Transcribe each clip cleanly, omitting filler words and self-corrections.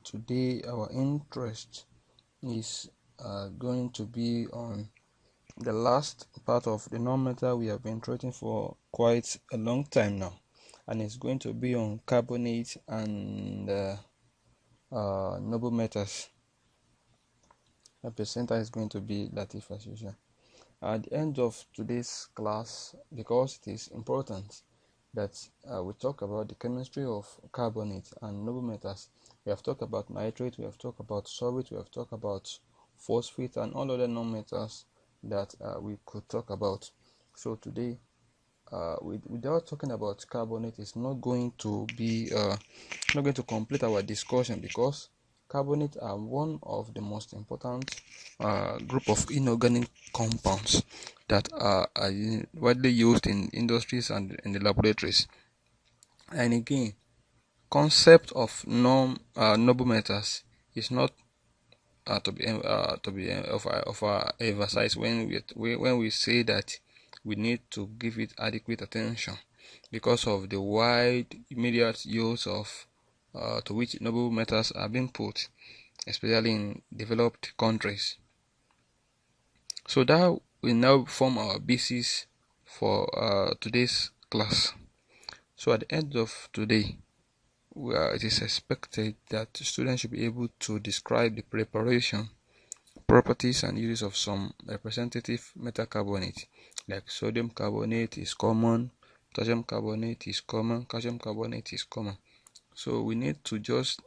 today our interest is going to be on the last part of the non-metal we have been treating for quite a long time now, and it's going to be on carbonates and noble metals. The presenter is going to be Latif as usual. At the end of today's class, because it is important that we talk about the chemistry of carbonates and noble metals. We have talked about nitrate, we have talked about solvate, we have talked about phosphate and all other non-metals that we could talk about. So today, without talking about carbonate, is not going to be not going to complete our discussion, because carbonates are one of the most important group of inorganic compounds that are widely used in industries and in the laboratories. And again, concept of noble metals is not to be emphasized when we say that we need to give it adequate attention because of the wide immediate use of to which noble metals are being put, especially in developed countries. So that will now form our basis for today's class. So at the end of today, it is expected that students should be able to describe the preparation, properties and uses of some representative metal carbonate, like sodium carbonate is common, potassium carbonate is common, calcium carbonate is common. So we need to just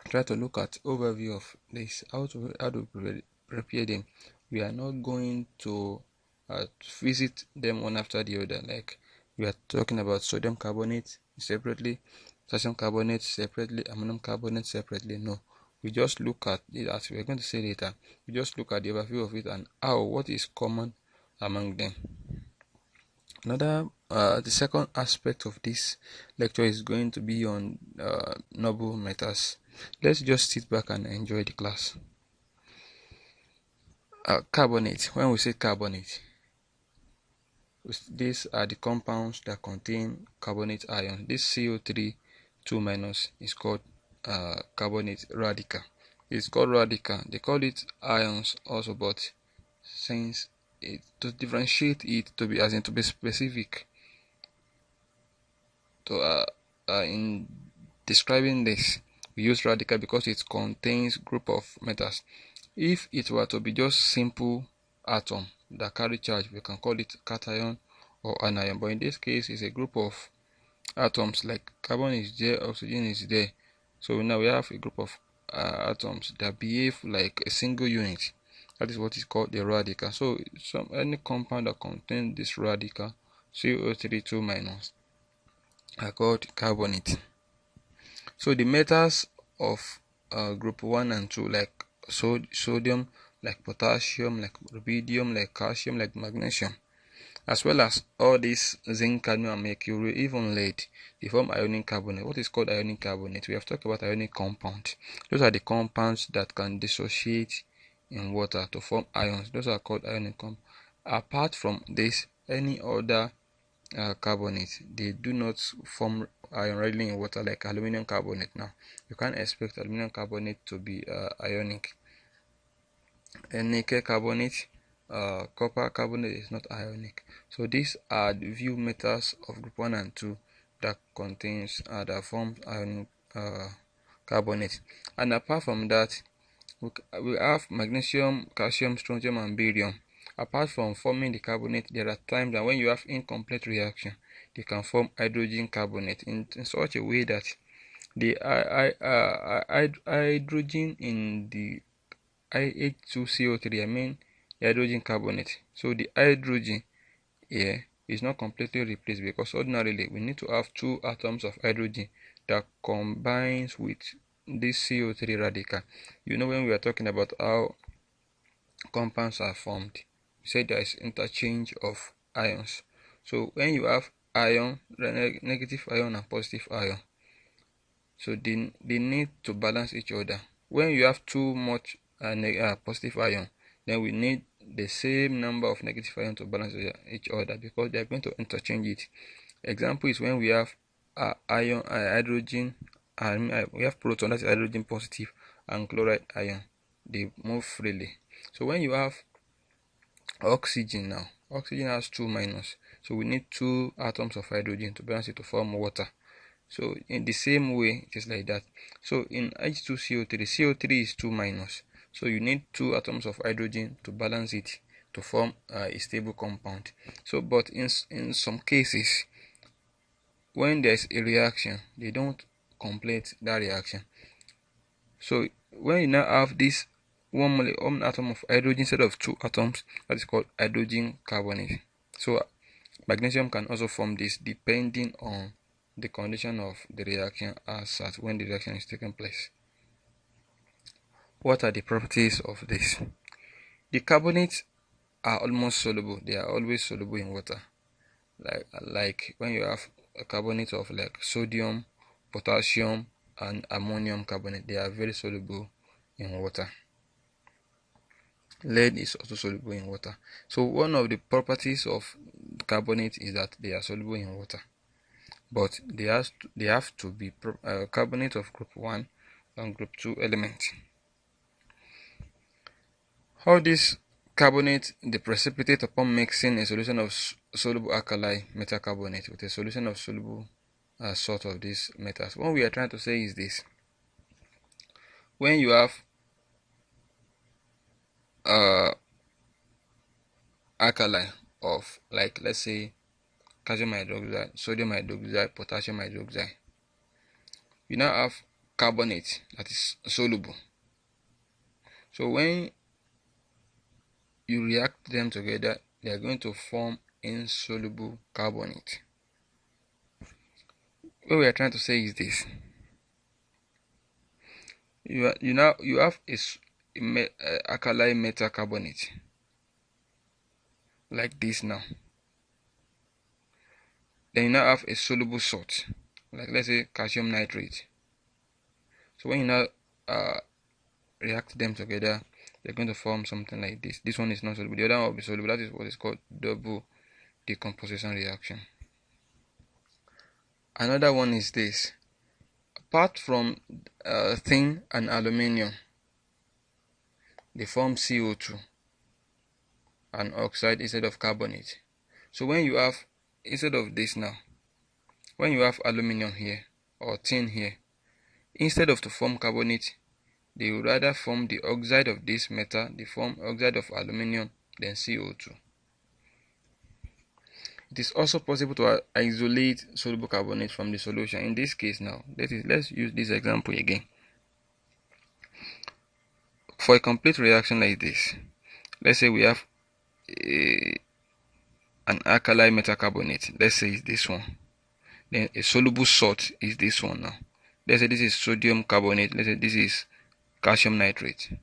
try to look at overview of this, how to prepare them. We are not going to visit them one after the other, like we are talking about sodium carbonate separately, potassium carbonate separately, ammonium carbonate separately. No, we just look at it, as we are going to say later. We just look at the overview of it and what is common among them. The second aspect of this lecture is going to be on noble metals. Let's just sit back and enjoy the class. Carbonate. When we say carbonate, these are the compounds that contain carbonate ion. This CO3 2- is called carbonate radical. It's called radical. They call it ions also, but since to differentiate it, to be specific, in describing this, we use radical because it contains group of metals. If it were to be just simple atom that carry charge, we can call it cation or anion, but in this case it's a group of atoms, like carbon is there, oxygen is there. So now we have a group of atoms that behave like a single unit. That is what is called the radical. So any compound that contains this radical, CO3 2- are called carbonate. So the metals of group 1 and 2, like sodium, like potassium, like rubidium, like calcium, like magnesium, as well as all these zinc, cadmium, and mercury, even lead, they form ionic carbonate. What is called ionic carbonate? We have talked about ionic compounds. Those are the compounds that can dissociate in water to form ions. Those are called ionic compounds. Apart from this, any other carbonate, they do not form ion readily in water, like aluminum carbonate. Now you can't expect aluminum carbonate to be ionic. Nickel carbonate, copper carbonate is not ionic. So these are the few metals of group 1 and 2 that contains that forms ionic carbonate. And apart from that, we have magnesium, calcium, strontium, and barium. Apart from forming the carbonate, there are times that when you have incomplete reaction, they can form hydrogen carbonate in such a way that the hydrogen in the H2CO3, the hydrogen carbonate. So the hydrogen here is not completely replaced, because ordinarily we need to have 2 atoms of hydrogen that combines with this CO3 radical. You know, when we are talking about how compounds are formed, we said there is interchange of ions. So when you have ion, negative ion and positive ion, so they need to balance each other. When you have too much positive ion, then we need the same number of negative ion to balance each other, because they are going to interchange it. Example is when we have hydrogen and we have proton, that's hydrogen positive, and chloride ion. They move freely. So when you have oxygen now, oxygen has 2 minus, so we need 2 atoms of hydrogen to balance it to form water. So in the same way, just like that. So in H2CO3, CO3 is 2 minus, so you need 2 atoms of hydrogen to balance it to form a stable compound. So but in some cases, when there's a reaction, they don't complete that reaction. So when you now have this one atom of hydrogen instead of 2 atoms, that is called hydrogen carbonate. So magnesium can also form this depending on the condition of the reaction as such when the reaction is taking place. What are the properties of this? The carbonates are almost soluble. They are always soluble in water. Like when you have a carbonate of like sodium, potassium, and ammonium carbonate, they are very soluble in water. Lead is also soluble in water. So one of the properties of carbonate is that they are soluble in water, but they have to be carbonate of group 1 and group 2 elements. How this carbonate they precipitate upon mixing a solution of soluble alkali metal carbonate with a solution of soluble salt of these metals. What we are trying to say is this: when you have alkali of, like, let's say calcium hydroxide, sodium hydroxide, potassium hydroxide, you now have carbonate that is soluble. So when you react them together, they are going to form insoluble carbonate. What we are trying to say is this: you have a alkali metal carbonate like this now. Then you now have a soluble salt, like let's say calcium nitrate. So when you now react them together, they're going to form something like this. This one is not soluble, the other one will be soluble. That is what is called double decomposition reaction. Another one is this: apart from tin and aluminium, they form CO2 and oxide instead of carbonate. So when you have, instead of this now, when you have aluminium here or tin here, instead of to form carbonate, they will rather form the oxide of this metal. They form oxide of aluminium, then CO2. It is also possible to isolate soluble carbonate from the solution. In this case now, let's use this example again. For a complete reaction like this, let's say we have an alkali metal carbonate. Let's say it's this one. Then a soluble salt is this one now. Let's say this is sodium carbonate. Let's say this is calcium nitrate.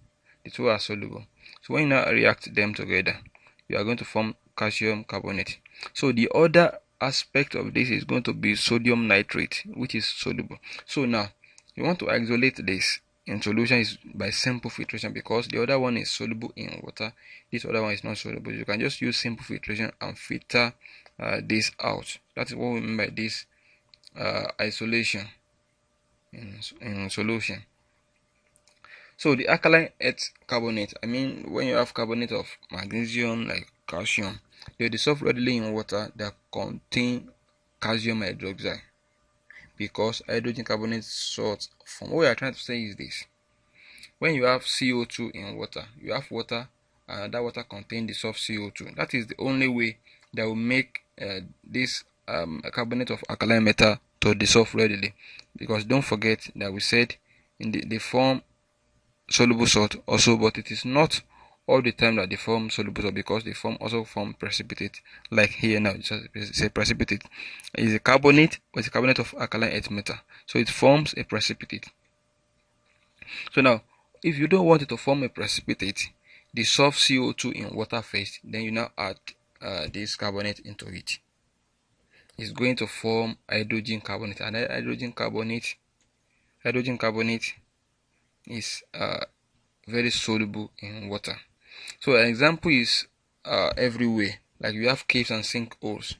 The two are soluble. So when you now react them together, you are going to form calcium carbonate. So the other aspect of this is going to be sodium nitrate, which is soluble. So now you want to isolate this in solution is by simple filtration, because the other one is soluble in water, this other one is not soluble. You can just use simple filtration and filter this out. That is what we mean by this isolation in solution. So the alkaline earth carbonate, when you have carbonate of magnesium like calcium, they dissolve readily in water that contain calcium hydroxide, because hydrogen carbonate salts form. What we are trying to say is this: when you have CO2 in water, you have water and that water contains dissolved CO2. That is the only way that will make this carbonate of alkaline metal to dissolve readily, because don't forget that we said they form soluble salt also, but it is not all the time that they form soluble salt, because they also form precipitate. Like here now, it's a precipitate. It's a carbonate, but it's a carbonate of alkaline earth metal, so it forms a precipitate. So now, if you don't want it to form a precipitate, dissolve CO2 in water first, then you now add this carbonate into it. It's going to form hydrogen carbonate, and hydrogen carbonate is very soluble in water. So an example is everywhere. Like you have caves and sinkholes.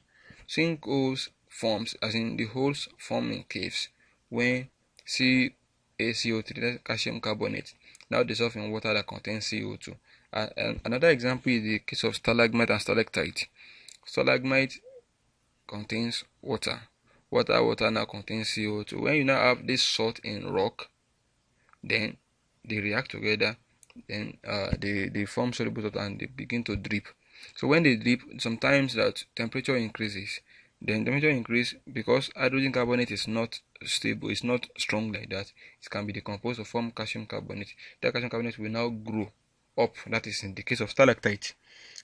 Sinkholes forms, as in the holes form in caves when CaCO3, that's calcium carbonate, now dissolved in water that contains CO2. And another example is the case of stalagmite and stalactite. Stalagmite contains water. Water now contains CO2. When you now have this salt in rock, then they react together, then they form soluble salt and they begin to drip. So when they drip, sometimes that temperature increases. Then temperature increase because hydrogen carbonate is not stable, it's not strong like that. It can be decomposed to form calcium carbonate. That calcium carbonate will now grow up. That is in the case of stalactite.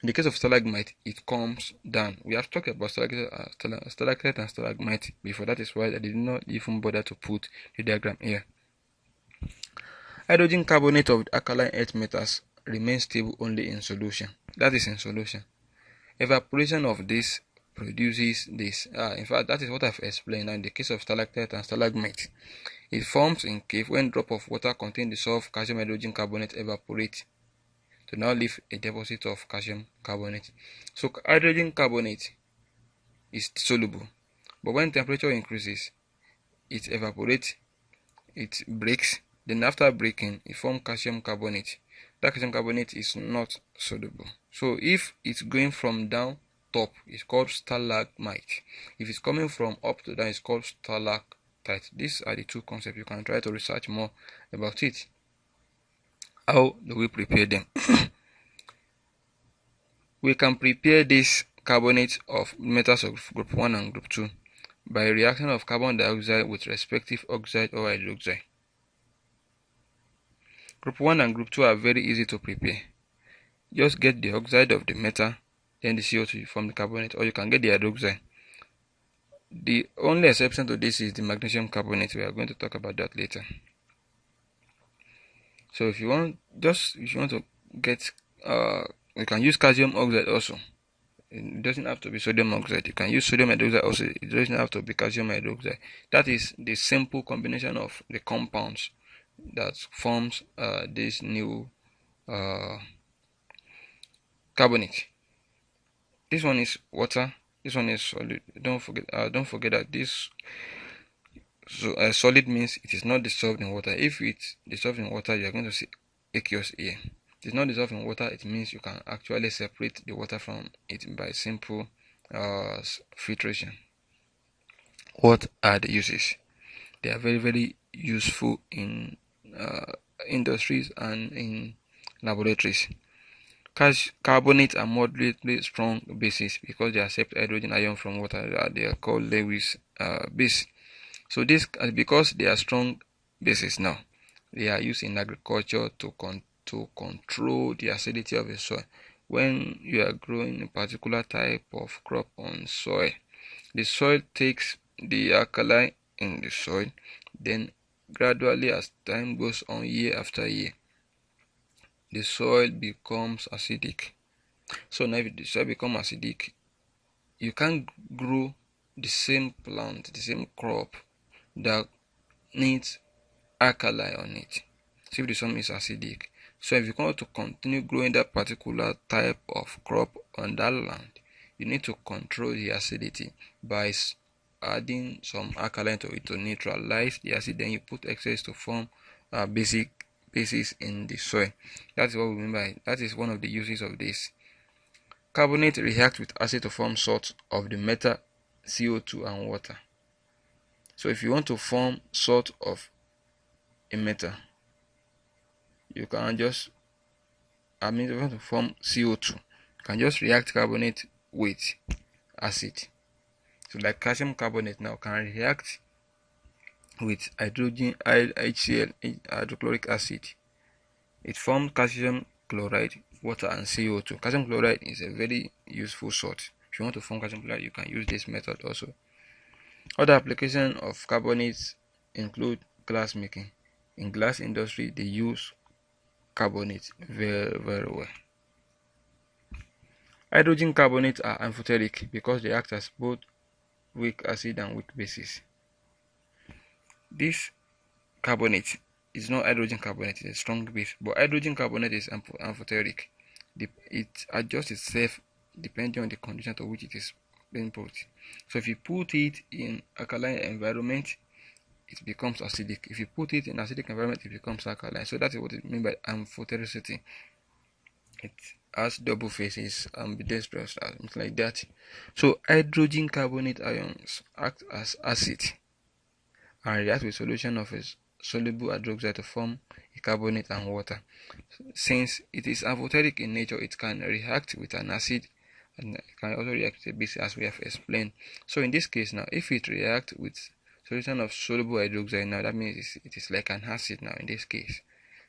In the case of stalagmite, it comes down. We have talked about stalactite and stalagmite before. That is why I did not even bother to put the diagram here. Hydrogen carbonate of alkaline earth metals remains stable only in solution. That is in solution. Evaporation of this produces this. In fact, that is what I've explained in the case of stalactite and stalagmite. It forms in cave when drop of water containing dissolved calcium hydrogen carbonate evaporate to now leave a deposit of calcium carbonate. So hydrogen carbonate is soluble, but when temperature increases, it evaporates, it breaks, then after breaking, it forms calcium carbonate. That calcium carbonate is not soluble. So if it's going from down top, it's called stalagmite. If it's coming from up to down, it's called stalactite. These are the two concepts. You can try to research more about it. How do we prepare them? We can prepare this carbonate of metals of group 1 and group 2 by reaction of carbon dioxide with respective oxide or hydroxide. Group 1 and group 2 are very easy to prepare. Just get the oxide of the metal, then the CO2 from the carbonate, or you can get the hydroxide. The only exception to this is the magnesium carbonate. We are going to talk about that later. So if you want to get you can use calcium oxide also. It doesn't have to be sodium oxide. You can use sodium hydroxide also. It doesn't have to be calcium hydroxide. That is the simple combination of the compounds that forms this new carbonate. This one is water. This one is solid. Don't forget that this solid means it is not dissolved in water. If it's dissolved in water, you are going to see aqueous here. If it's not dissolved in water, it means you can actually separate the water from it by simple filtration. What are the uses? They are very, very useful in industries and in laboratories. Carbonates are moderately strong bases because they accept hydrogen ion from water. They are called Lewis base. So this because they are strong bases now, they are used in agriculture to control the acidity of a soil. When you are growing a particular type of crop on soil, the soil takes the alkali in the soil, then gradually as time goes on, year after year, the soil becomes acidic. So now if the soil becomes acidic, you can't grow the same plant, the same crop that needs alkali on it. So if the soil is acidic, so if you want to continue growing that particular type of crop on that land, you need to control the acidity by adding some alkaline to it to neutralize the acid. Then you put excess to form basic bases in the soil. That's what we mean by that is one of the uses of this. Carbonate reacts with acid to form salt of the metal CO2 and water. So if you want to form salt of a metal, you can just if you want to form CO2, you can just react carbonate with acid. So like calcium carbonate now can react with HCl, hydrochloric acid. It forms calcium chloride, water and CO2. Calcium chloride is a very useful salt. If you want to form calcium chloride, you can use this method also. Other applications of carbonates include glass making. In glass industry, they use carbonates very, very well. Hydrogen carbonates are amphoteric because they act as both weak acid and weak bases. This carbonate is not hydrogen carbonate, it's a strong base, but hydrogen carbonate is amphoteric. It adjusts itself depending on the condition to which it is being put. So if you put it in alkaline environment, it becomes acidic. If you put it in acidic environment, it becomes alkaline. So that is what it means by amphotericity. It has double faces, ambidextrous, something like that. So hydrogen carbonate ions act as acid and react with solution of a soluble hydroxide to form a carbonate and water. Since it is amphoteric in nature, it can react with an acid and it can also react with a base, as we have explained. So in this case now, if it reacts with solution of soluble hydroxide, now that means it is like an acid now in this case.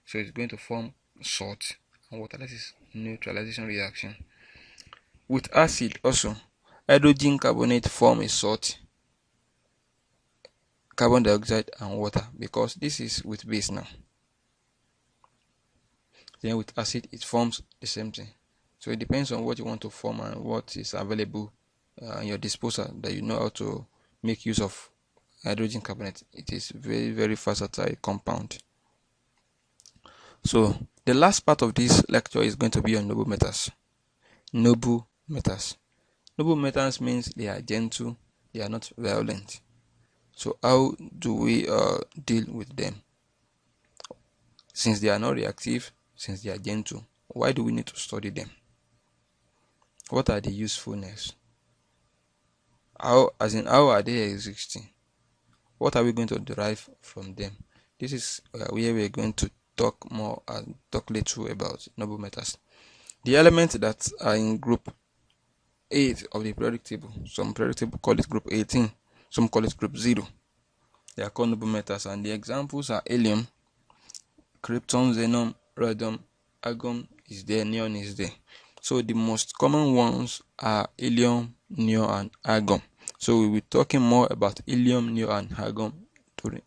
So it's going to form salt and water. That is neutralization reaction. With acid also, hydrogen carbonate form a salt, carbon dioxide and water, because this is with base now. Then with acid it forms the same thing. So it depends on what you want to form and what is available in your disposal, that you know how to make use of hydrogen carbonate. It is very, very versatile compound. So the last part of this lecture is going to be on noble metals. Noble metals. Noble metals means they are gentle, they are not violent. So how do we deal with them? Since they are not reactive, since they are gentle, why do we need to study them? What are the usefulness? How are they existing? What are we going to derive from them? This is where we are going to talk more and talk little about noble metals. The elements that are in group 8 of the periodic table, some periodic table call it group 18, some call it group 0. They are called noble metals, and the examples are helium, krypton, xenon, radium, argon is there, neon is there. So the most common ones are helium, neon, and argon. So we'll be talking more about helium, neon, and argon during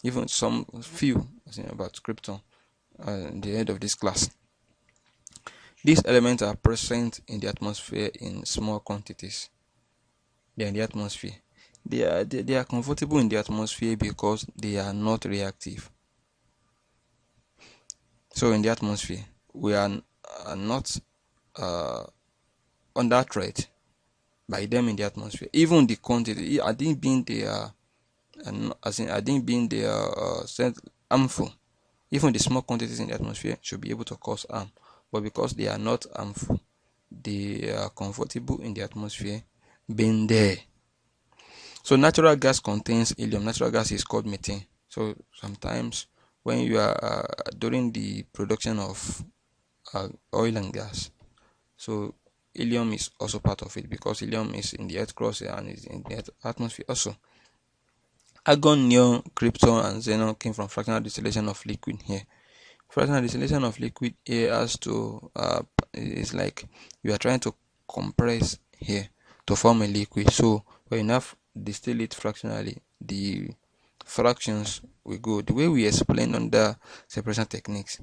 even some few about krypton at the end of this class. These elements are present in the atmosphere in small quantities. They are in the atmosphere. They are comfortable in the atmosphere because they are not reactive. So in the atmosphere, we are not under threat by them in the atmosphere. Even the quantity, I think being they are, harmful. Even the small quantities in the atmosphere should be able to cause harm, but because they are not harmful, they are comfortable in the atmosphere being there. So natural gas contains helium. Natural gas is called methane. So sometimes when you are during the production of oil and gas, so helium is also part of it, because helium is in the earth crust and is in the earth atmosphere also. Argon, neon, krypton, and xenon came from fractional distillation of liquid here. Fractional distillation of liquid here has to is like you are trying to compress here to form a liquid. So when you have distill it fractionally, the fractions will go the way we explained under separation techniques.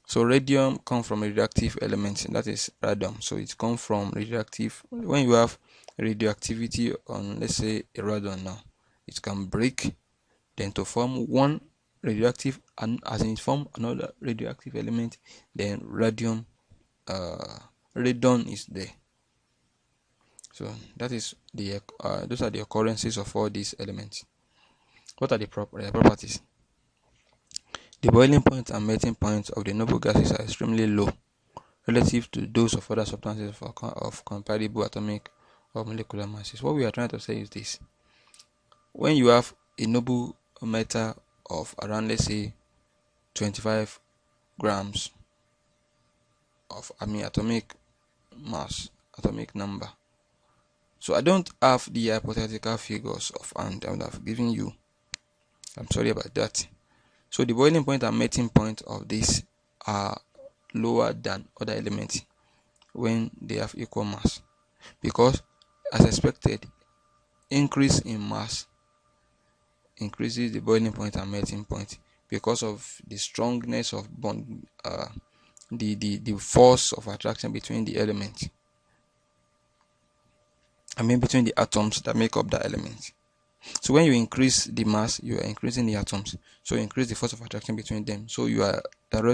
So radium comes from radioactive elements, that is radium. So it comes from radioactive. When you have radioactivity on, let's say, a radon now, it can break then to form one radioactive, and as in it form another radioactive element, then radon is there. So that is the those are the occurrences of all these elements. What are the properties? The boiling point and melting point of the noble gases are extremely low relative to those of other substances of comparable atomic or molecular masses. What we are trying to say is this: when you have a noble metal of around, let's say, 25 grams of atomic mass, atomic number. So I don't have the hypothetical figures of hand I would have given you. I'm sorry about that. So the boiling point and melting point of this are lower than other elements when they have equal mass, because as expected, increase in mass increases the boiling point and melting point because of the strongness of bond, the force of attraction between the elements. Between the atoms that make up the element. So when you increase the mass, you are increasing the atoms. So you increase the force of attraction between them. So you are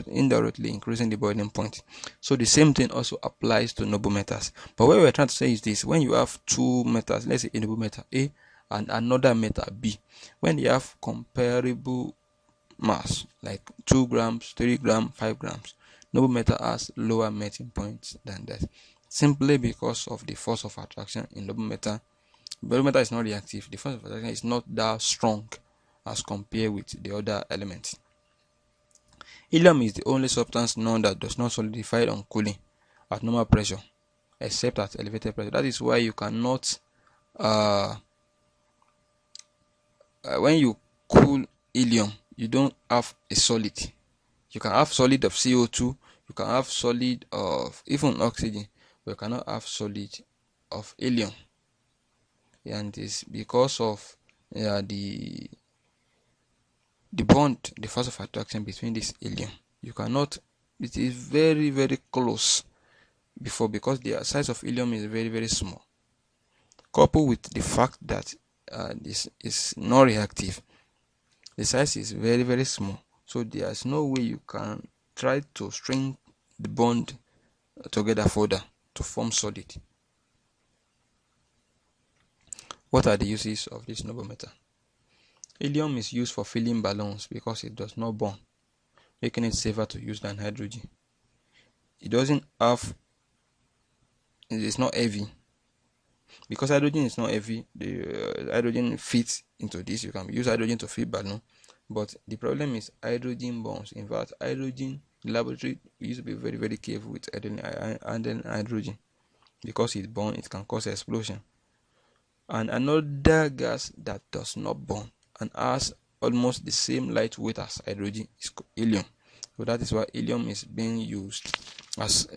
indirectly increasing the boiling point. So the same thing also applies to noble metals. But what we're trying to say is this: when you have two metals, let's say a noble metal A and another metal B. When they have comparable mass like 2 grams, 3 grams, 5 grams, noble metal has lower melting points than that, simply because of the force of attraction in noble metal. Noble metal is not reactive. The force of attraction is not that strong as compared with the other elements. Helium is the only substance known that does not solidify on cooling at normal pressure, except at elevated pressure. That is why you cannot, when you cool helium, you don't have a solid. You can have solid of CO2, you can have solid of even oxygen, but you cannot have solid of helium. And it's because of the bond, the force of attraction between this helium. You cannot, it is very, very close because the size of helium is very, very small. Coupled with the fact that this is not reactive, the size is very, very small, so there's no way you can try to string the bond together further to form solid. What are the uses of this noble metal? Helium is used for filling balloons because it does not burn, making it safer to use than hydrogen. It is not heavy. Because hydrogen is not heavy, the hydrogen fits into this. You can use hydrogen to fill balloon, but the problem is hydrogen burns. In fact, hydrogen in laboratory, we used to be very, very careful with handling hydrogen because it burns, it can cause explosion. And another gas that does not burn and has almost the same light weight as hydrogen is helium. So that is why helium is being used as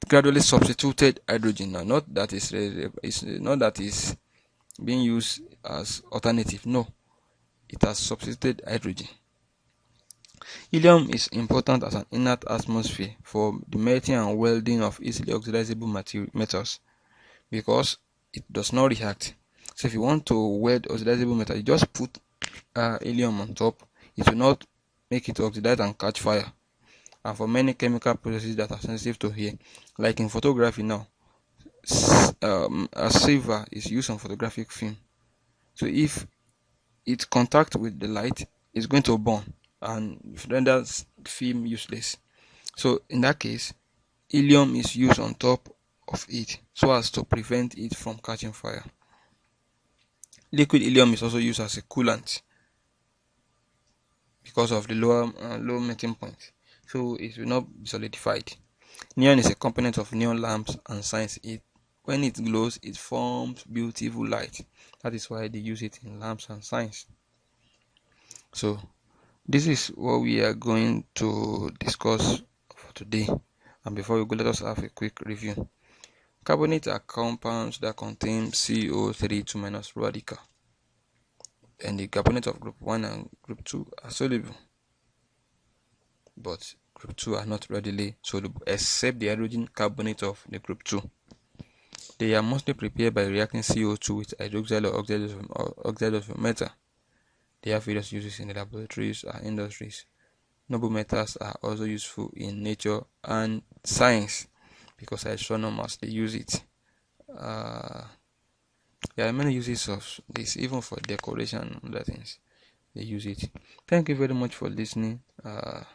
gradually substituted hydrogen now. Not that is being used as alternative. No, it has substituted hydrogen. Helium is important as an inert atmosphere for the melting and welding of easily oxidizable metals because it does not react. So if you want to weld oxidizable metal, you just put helium on top. It will not make it oxidize and catch fire. And for many chemical processes that are sensitive to heat, like in photography now, a silver is used on photographic film. So if it contact with the light, it's going to burn and renders film useless. So in that case, helium is used on top of it so as to prevent it from catching fire. Liquid helium is also used as a coolant because of the low melting point, so it will not be solidified. Neon is a component of neon lamps and signs. When it glows, it forms beautiful light. That is why they use it in lamps and signs. So this is what we are going to discuss for today. And before we go, let us have a quick review. Carbonates are compounds that contain CO3 2- radical, and the carbonates of group 1 and group 2 are soluble, but group 2 are not readily soluble except the hydrogen carbonate of the group 2. They are mostly prepared by reacting CO2 with hydroxide or oxide of metal. They have various uses in the laboratories and industries. Noble metals are also useful in nature and science because astronomers they use it. There are many uses of this, even for decoration and other things. They use it. Thank you very much for listening. The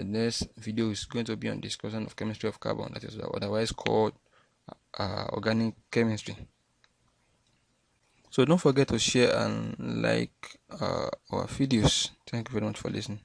next video is going to be on discussion of chemistry of carbon, that is otherwise called organic chemistry. So don't forget to share and like our videos. Thank you very much for listening.